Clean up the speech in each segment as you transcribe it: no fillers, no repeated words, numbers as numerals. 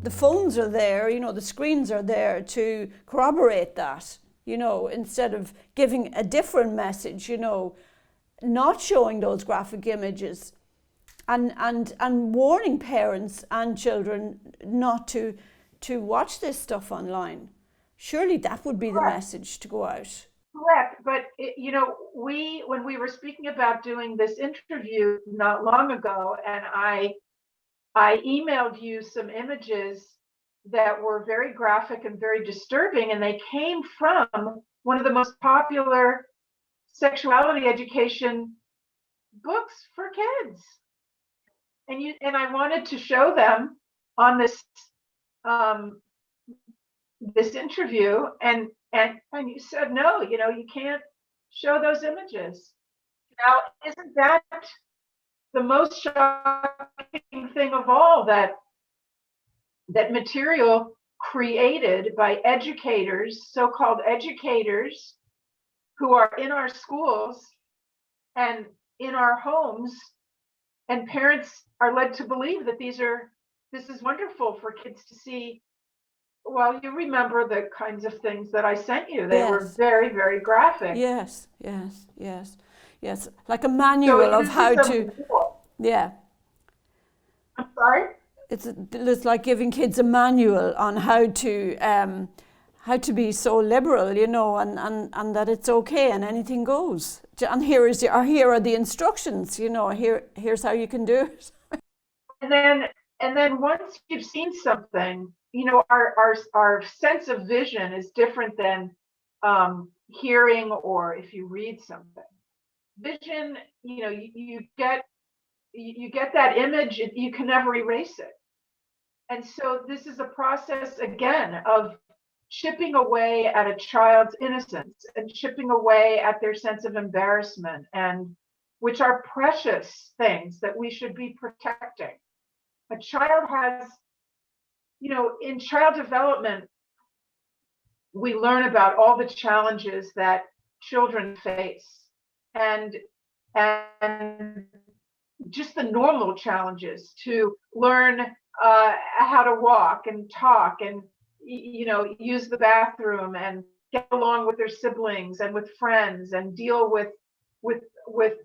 the phones are there, the screens are there to corroborate that, instead of giving a different message, not showing those graphic images and warning parents and children not to watch this stuff online. Surely that would be the message to go out. Correct, but when we were speaking about doing this interview not long ago, and I emailed you some images that were very graphic and very disturbing, and they came from one of the most popular sexuality education books for kids. And I wanted to show them on this interview, and you said no, you can't show those images. Now, isn't that the most shocking thing of all, that material created by educators, so-called educators, who are in our schools and in our homes, and parents are led to believe that this is wonderful for kids to see. Well, you remember the kinds of things that I sent you. They were very, very graphic. Yes. Like a manual of how to. Yeah. I'm sorry? It's like giving kids a manual on how to be so liberal, and that it's okay and anything goes. And here are the instructions, here's how you can do it. And then once you've seen something, our sense of vision is different than hearing, or if you read something. Vision, you get that image, you can never erase it. And so this is a process, again, of chipping away at a child's innocence and chipping away at their sense of embarrassment, and which are precious things that we should be protecting. A child has, in child development, we learn about all the challenges that children face, and just the normal challenges to learn how to walk and talk and use the bathroom and get along with their siblings and with friends, and deal with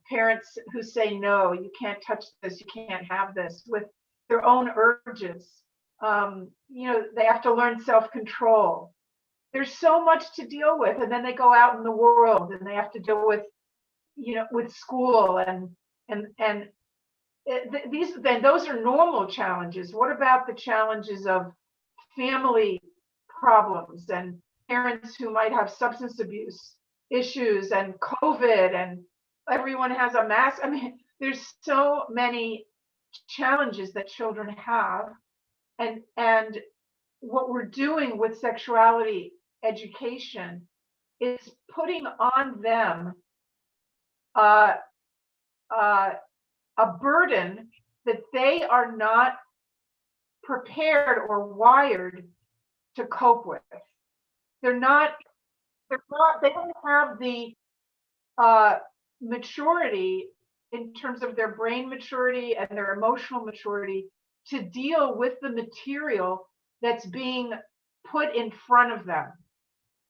parents who say no, you can't touch this, you can't have this, with their own urges. They have to learn self-control. There's so much to deal with, and then they go out in the world and they have to deal with with school and those are normal challenges. What about the challenges of family problems and parents who might have substance abuse issues and COVID, and everyone has a mask? I mean, there's so many challenges that children have, and what we're doing with sexuality education is putting on them a burden that they are not prepared or wired to cope with. They don't have the maturity in terms of their brain maturity and their emotional maturity to deal with the material that's being put in front of them.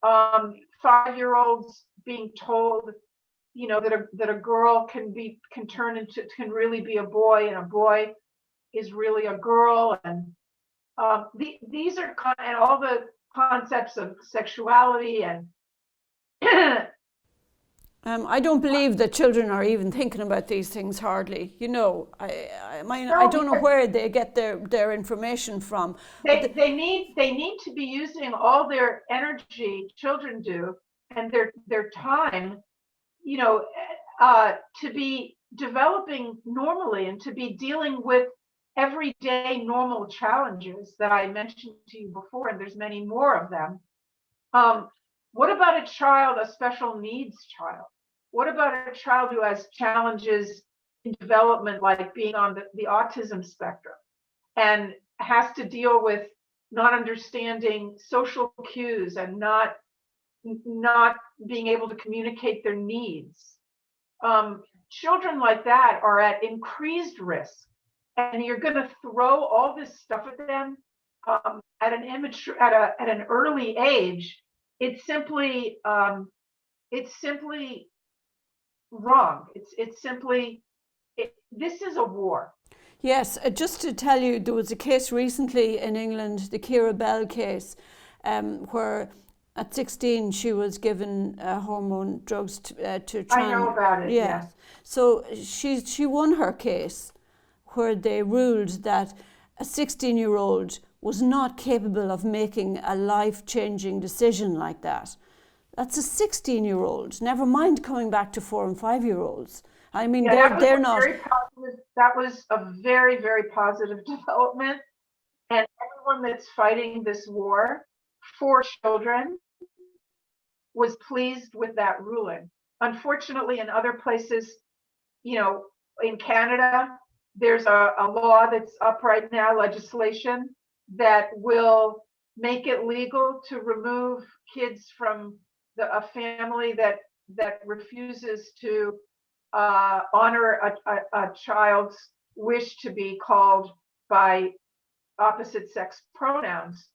5-year-olds being told, that a girl can really be a boy, and a boy is really a girl, and these are and all the concepts of sexuality and. I don't believe that children are even thinking about these things hardly. I don't know where they get their information from. They need to be using all their energy, children do, and their time, to be developing normally and to be dealing with everyday normal challenges that I mentioned to you before, and there's many more of them. What about a child, a special needs child? What about a child who has challenges in development, like being on the autism spectrum, and has to deal with not understanding social cues and not being able to communicate their needs? Children like that are at increased risk, and you're going to throw all this stuff at them at an immature, at an early age, it's simply wrong. It's simply, this is a war. Yes, just to tell you, there was a case recently in England, the Kira Bell case, where at 16 she was given hormone drugs to try I know about it, yeah. yes. So she won her case, where they ruled that a 16-year-old was not capable of making a life-changing decision like that. That's a 16-year-old. Never mind coming back to 4 and 5-year-olds. I mean, Yeah, they're not. That was a very, very positive development. And everyone that's fighting this war for children was pleased with that ruling. Unfortunately, in other places, in Canada, there's a law that's up right now, legislation that will make it legal to remove kids from a family that refuses to honor a child's wish to be called by opposite sex pronouns.